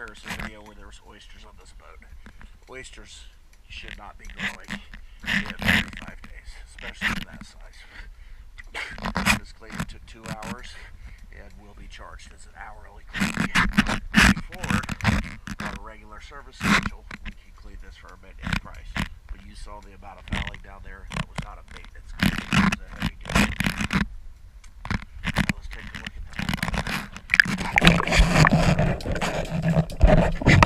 comparison video where there was oysters on this boat. Oysters should not be growing in 45 days, especially in that size. This cleaning took 2 hours and will be charged as an hourly cleaning. Moving forward, on a regular service schedule, we can clean this for a maintenance price. But you saw the amount of fouling down there. That was not a maintenance cleaning. It was a heavy duty. Now let's take a look at the whole boat.